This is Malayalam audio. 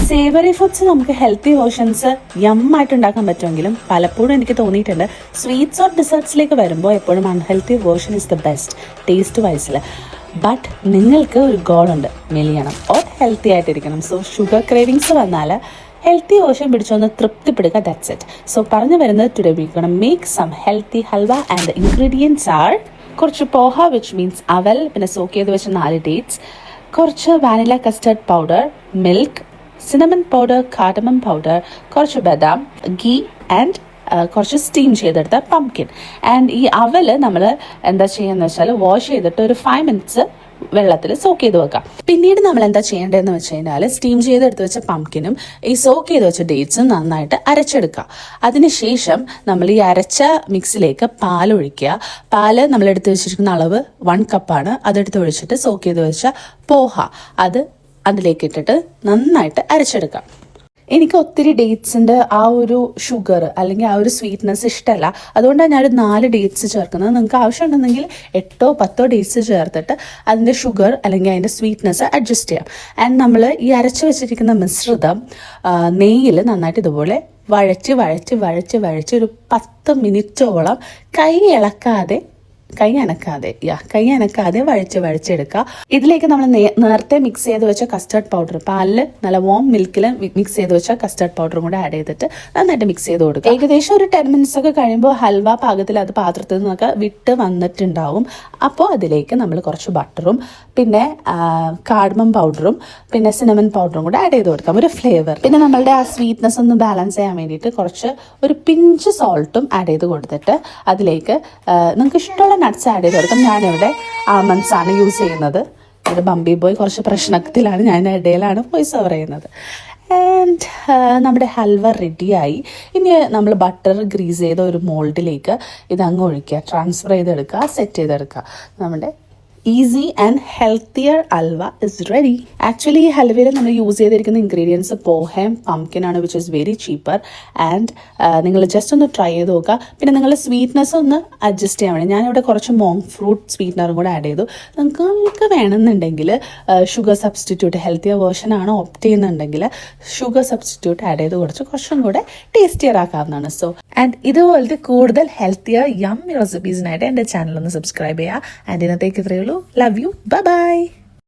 സേവറി ഫുഡ്സ് നമുക്ക് ഹെൽത്തി വേർഷൻസ് യമ്മായിട്ട് ഉണ്ടാക്കാൻ പറ്റുമെങ്കിലും പലപ്പോഴും എനിക്ക് തോന്നിയിട്ടുണ്ട് സ്വീറ്റ്സ് ഓർ ഡിസേർട്ട്സിലേക്ക് വരുമ്പോൾ എപ്പോഴും unhealthy version is the best taste വൈസിൽ. ബട്ട് നിങ്ങൾക്ക് ഒരു ഗോളുണ്ട്, മെലിയണം ഓർ ഹെൽത്തി ആയിട്ടിരിക്കണം. സോ ഷുഗർ ക്രേവിങ്സ് വന്നാൽ ഹെൽത്തി വേർഷൻ പിടിച്ചൊന്ന് തൃപ്തിപ്പെടുക, ദാറ്റ്സ് ഇറ്റ്. സോ പറഞ്ഞു വരുന്നത് today we gonna make some healthy halwa and the ingredients are കുറച്ച് പോഹ വിച്ച് മീൻസ് അവൽ, പിന്നെ സോക്ക് ചെയ്ത് വെച്ച 4 ഡേറ്റ്സ്, കുറച്ച് vanilla custard powder, milk, cinnamon powder, cardamom powder, കുറച്ച് ബദാം, ഗീ ആൻഡ് കുറച്ച് സ്റ്റീം ചെയ്തെടുത്ത പംകിൻ. ആൻഡ് ഈ അവൽ നമ്മൾ എന്താ ചെയ്യുന്നത് വെച്ചാൽ വാഷ് ചെയ്തിട്ട് ഒരു 5 minutes വെള്ളത്തിൽ സോക്ക് ചെയ്ത് വെക്കാം. പിന്നീട് നമ്മൾ എന്താ ചെയ്യേണ്ടതെന്ന് വെച്ച് കഴിഞ്ഞാൽ സ്റ്റീം ചെയ്തെടുത്ത് വെച്ച പംകിനും ഈ സോക്ക് ചെയ്ത് വെച്ച ഡേറ്റ്സും നന്നായിട്ട് അരച്ചെടുക്കുക. അതിനുശേഷം നമ്മൾ ഈ അരച്ച മിക്സിലേക്ക് പാലൊഴിക്കുക. പാല് നമ്മൾ എടുത്ത് വെച്ചിരിക്കുന്ന അളവ് 1 കപ്പാണ്. അതെടുത്ത് ഒഴിച്ചിട്ട് സോക്ക് ചെയ്ത് വെച്ച പോഹ അതിലേക്ക് ഇട്ടിട്ട് നന്നായിട്ട് അരച്ചെടുക്കാം. എനിക്ക് ഒത്തിരി ഡേറ്റ്സിൻ്റെ ആ ഒരു ഷുഗർ അല്ലെങ്കിൽ ആ ഒരു സ്വീറ്റ്നെസ് ഇഷ്ടമല്ല. അതുകൊണ്ടാണ് ഞാനൊരു 4 ഡേറ്റ്സ് ചേർക്കുന്നത്. നിങ്ങൾക്ക് ആവശ്യമുണ്ടെങ്കിൽ 8 or 10 ഡേറ്റ്സ് ചേർത്തിട്ട് അതിൻ്റെ ഷുഗർ അല്ലെങ്കിൽ അതിൻ്റെ സ്വീറ്റ്നെസ് അഡ്ജസ്റ്റ് ചെയ്യാം. ആൻഡ് നമ്മൾ ഈ അരച്ച് വെച്ചിരിക്കുന്ന മിശ്രിതം നെയ്യിൽ നന്നായിട്ട് ഇതുപോലെ വഴച്ച് ഒരു 10 മിനിറ്റോളം കൈ അനക്കാതെ വഴച്ചെടുക്കുക. ഇതിലേക്ക് നമ്മൾ നേരത്തെ മിക്സ് ചെയ്ത് വെച്ച കസ്റ്റർഡ് പൗഡർ, പാലിൽ നല്ല വാം മിൽക്കിൽ മിക്സ് ചെയ്ത് വെച്ച കസ്റ്റർഡ് പൗഡറും കൂടെ ആഡ് ചെയ്തിട്ട് നന്നായിട്ട് മിക്സ് ചെയ്ത് കൊടുക്കുക. ഏകദേശം ഒരു 10 minutes ഒക്കെ കഴിയുമ്പോൾ ഹൽവ പാകത്തിൽ അത് പാത്രത്തിൽ നിന്നൊക്കെ വിട്ട് വന്നിട്ടുണ്ടാവും. അപ്പോൾ അതിലേക്ക് നമ്മൾ കുറച്ച് ബട്ടറും പിന്നെ കാർഡമം പൗഡറും പിന്നെ സിനമൺ പൗഡറും കൂടെ ആഡ് ചെയ്ത് കൊടുക്കാം, ഒരു ഫ്ലേവർ. പിന്നെ നമ്മളുടെ ആ സ്വീറ്റ്നെസ് ഒന്ന് ബാലൻസ് ചെയ്യാൻ വേണ്ടിയിട്ട് ഒരു പിഞ്ച് സോൾട്ടും ആഡ് ചെയ്ത് കൊടുത്തിട്ട് അതിലേക്ക് നിങ്ങൾക്ക് ഇഷ്ടമുള്ള നട്ട്സ് ആഡ് ചെയ്ത് കൊടുക്കാം. ഞാനിവിടെ ആൽമണ്ട്സ് ആണ് യൂസ് ചെയ്യുന്നത്. ഇത് ബംബി ബോയ് കുറച്ച് പ്രശ്നത്തിലാണ്, ഞാൻ ഇടയിലാണ് വോയിസ് ഓവർ ചെയ്യുന്നത്. ആൻഡ് നമ്മുടെ ഹൽവ റെഡിയായി. ഇനി നമ്മൾ ബട്ടർ ഗ്രീസ് ചെയ്ത ഒരു മോൾഡിലേക്ക് ഇത് അങ്ങ് ഒഴിക്കുക, ട്രാൻസ്ഫർ ചെയ്തെടുക്കുക, സെറ്റ് ചെയ്തെടുക്കുക. നമ്മുടെ easy and healthier halwa is ready. Actually ഈ ഹൽവയിൽ നമ്മൾ യൂസ് ചെയ്തിരിക്കുന്ന ഇൻഗ്രീഡിയൻസ് പോഹയും പംകിനാണ്, which is very cheaper. And നിങ്ങൾ ജസ്റ്റ് ഒന്ന് ട്രൈ ചെയ്ത് നോക്കുക. പിന്നെ നിങ്ങളുടെ സ്വീറ്റ്നെസ് ഒന്ന് അഡ്ജസ്റ്റ് ചെയ്യാൻ വേണ്ടി ഞാനിവിടെ കുറച്ച് മോങ് ഫ്രൂട്ട് സ്വീറ്റ്നറും കൂടെ ആഡ് ചെയ്തു. നിങ്ങൾക്ക് വേണമെന്നുണ്ടെങ്കിൽ ഷുഗർ സബ്സ്റ്റിറ്റ്യൂട്ട്, ഹെൽത്തിയർ വേർഷൻ ആണ് ഓപ്റ്റ് ചെയ്യുന്നുണ്ടെങ്കിൽ ഷുഗർ സബ്സ്റ്റിറ്റ്യൂട്ട് ആഡ് ചെയ്ത് കുറച്ചും കൂടെ ടേസ്റ്റിയർ ആക്കാവുന്നതാണ്. സോ ആൻഡ് ഇതുപോലത്തെ കൂടുതൽ ഹെൽത്തിയർ യമ്മി റെസിപ്പീസിനായിട്ട് എൻ്റെ ചാനൽ ഒന്ന് സബ്സ്ക്രൈബ് ചെയ്യുക. ആൻഡ് ഇന്നത്തേക്ക് ഇത്രയേ ഉള്ളൂ. Love you. Bye-bye.